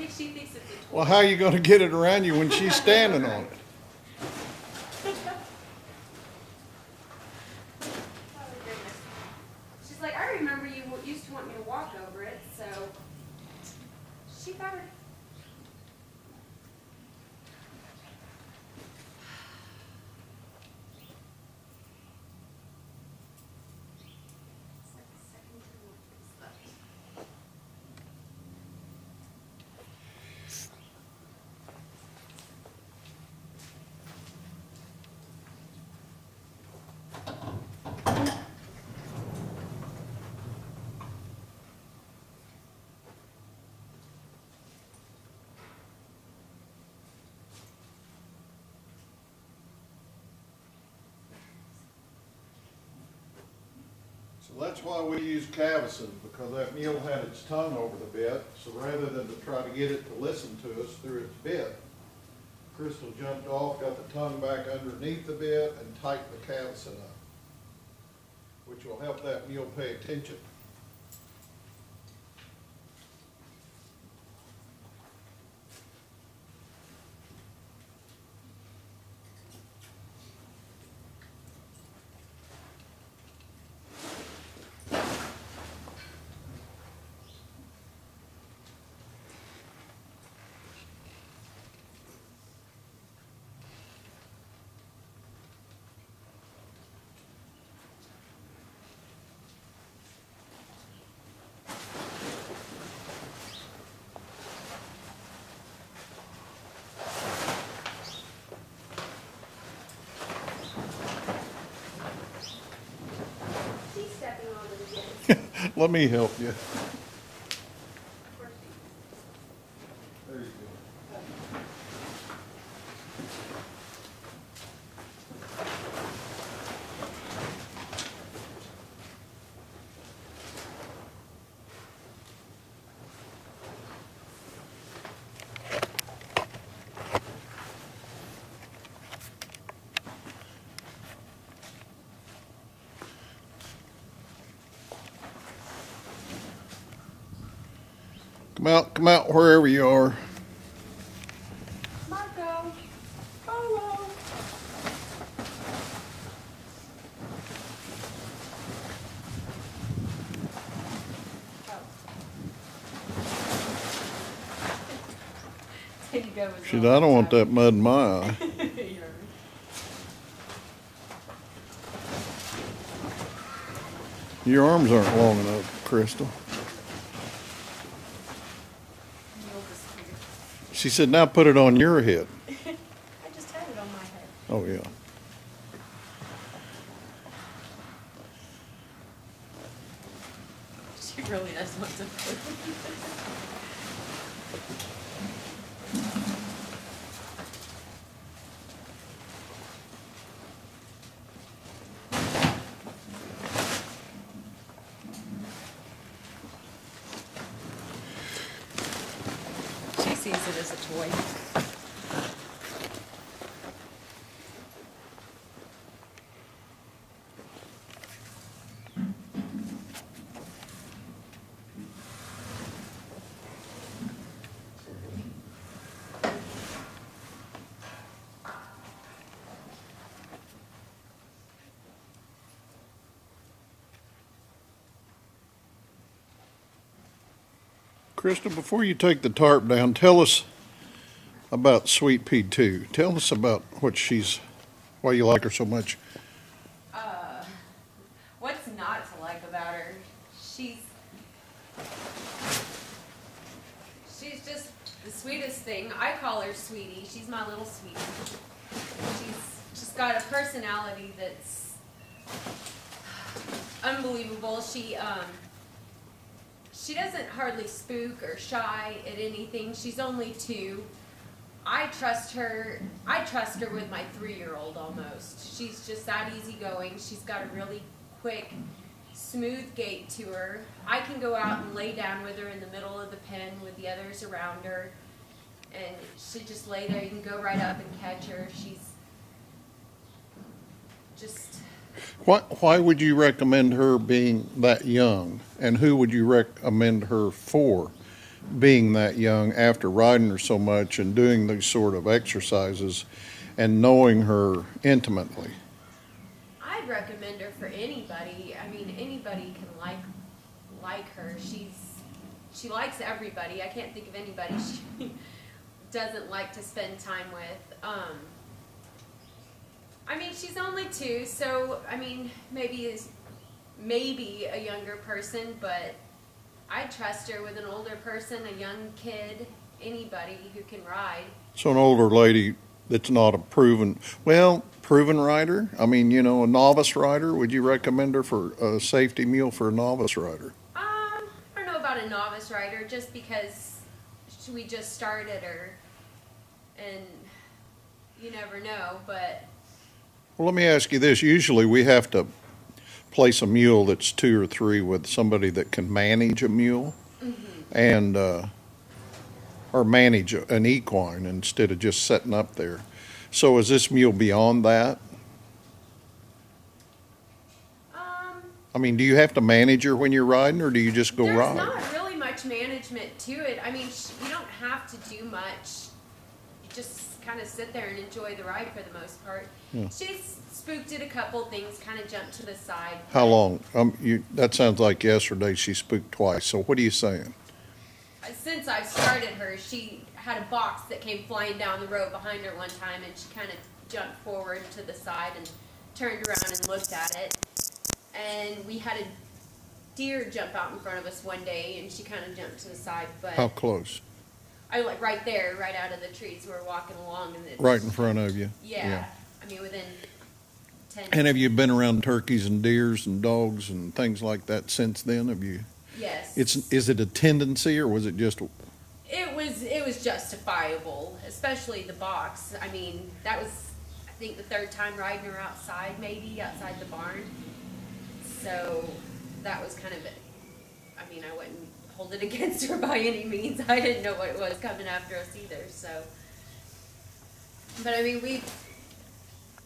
she thinks it's a toy. Well, how are you going to get it around you when she's standing on it? Oh, goodness. She's like, I remember you used to want me to walk over it, so she better. It's like a second to look at this left. So that's why we use cavesson, because that mule had its tongue over the bit. So rather than to try to get it to listen to us through its bit, Crystal jumped off, got the tongue back underneath the bit, and tightened the cavesson up, which will help that mule pay attention. She's stepping on it again. Let me help you. Of course she is. There you go. Come out wherever you are. Marco, Polo. There you go. She said, I don't want that mud in my eye. Your arms aren't long enough, Crystal. She said, now put it on your head. I just had it on my head. Oh, yeah. She really does want to put. She sees it as a toy. Crystal, before you take the tarp down, tell us about Sweet Pea 2. Tell us about why you like her so much. What's not to like about her? She's just the sweetest thing. I call her Sweetie. She's my little sweetie. She's just got a personality that's unbelievable. She doesn't hardly spook or shy at anything. She's only 2. I trust her with my 3-year-old almost. She's just that easygoing. She's got a really quick, smooth gait to her. I can go out and lay down with her in the middle of the pen with the others around her, and she just lay there. You can go right up and catch her. She's just... Why would you recommend her being that young, and who would you recommend her for? being that young, after riding her so much and doing these sort of exercises and knowing her intimately? I'd recommend her for anybody. I mean, anybody can like her. She likes everybody. I can't think of anybody she doesn't like to spend time with. I mean, she's only 2, so I mean, maybe a younger person, but I trust her with an older person, a young kid, anybody who can ride. So an older lady that's not a proven rider? I mean, a novice rider, would you recommend her for a safety mule for a novice rider? I don't know about a novice rider, just because we just started her, and you never know, but... Well, let me ask you this. Usually we have to place a mule that's 2 or 3 with somebody that can manage a mule and or manage an equine instead of just setting up there. So is this mule beyond that? I mean, do you have to manage her when you're riding, or do you just go ride? There's not really much management to it. I mean, you don't have to do much. You just kind of sit there and enjoy the ride for the most part. Yeah. She's spooked at a couple things, kind of jumped to the side. How long? That sounds like yesterday she spooked twice. So what are you saying? Since I've started her, she had a box that came flying down the road behind her one time, and she kind of jumped forward to the side and turned around and looked at it. And we had a deer jump out in front of us one day, and she kind of jumped to the side. But How close? right there, right out of the trees. We're walking along, and Right in front of you. Yeah. I mean, within 10. And have you been around turkeys and deers and dogs and things like that since then? Have you? Yes. Is it a tendency, or was it just? It was justifiable, especially the box. I mean, that was, I think, the 3rd time riding her outside, maybe outside the barn. So that was kind of it. I mean, I wouldn't hold it against her by any means. I didn't know what it was coming after us either. So, but I mean, we've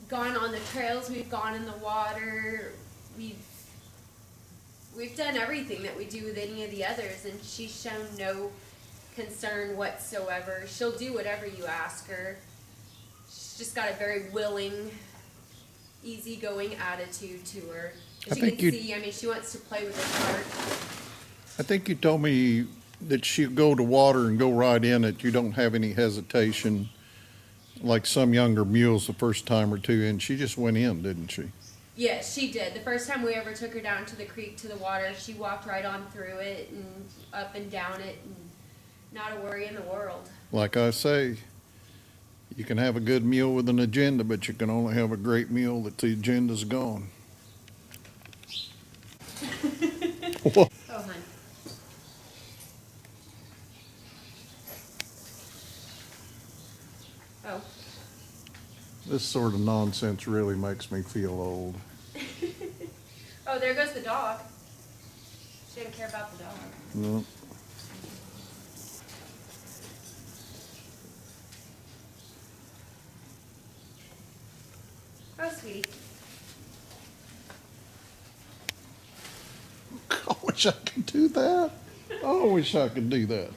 gone on the trails, we've gone in the water, we've done everything that we do with any of the others, and she's shown no concern whatsoever. She'll do whatever you ask her. She's just got a very willing, easygoing attitude to her. As you can see, I mean, she wants to play with her cart. I think you told me that she'll go to water and go right in it. You don't have any hesitation, like some younger mules the first time or two, and she just went in, didn't she? Yes, she did. The first time we ever took her down to the creek to the water, she walked right on through it and up and down it, and not a worry in the world. Like I say, you can have a good mule with an agenda, but you can only have a great mule that the agenda's gone. Oh, hon. Oh. This sort of nonsense really makes me feel old. Oh, there goes the dog. She didn't care about the dog. No. Oh, sweetie. I wish I could do that. I wish I could do that.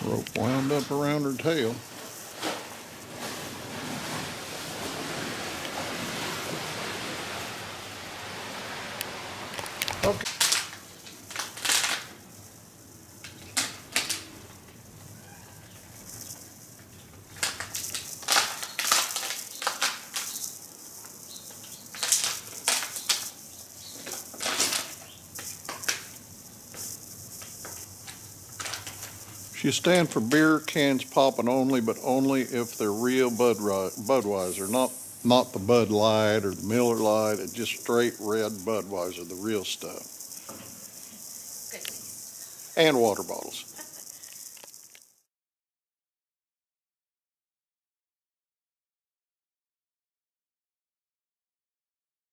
Rope wound up around her tail. Okay. She stand for beer cans popping only, but only if they're real Budweiser, not the Bud Light or the Miller Lite. It's just straight red Budweiser, the real stuff. Good. And water bottles.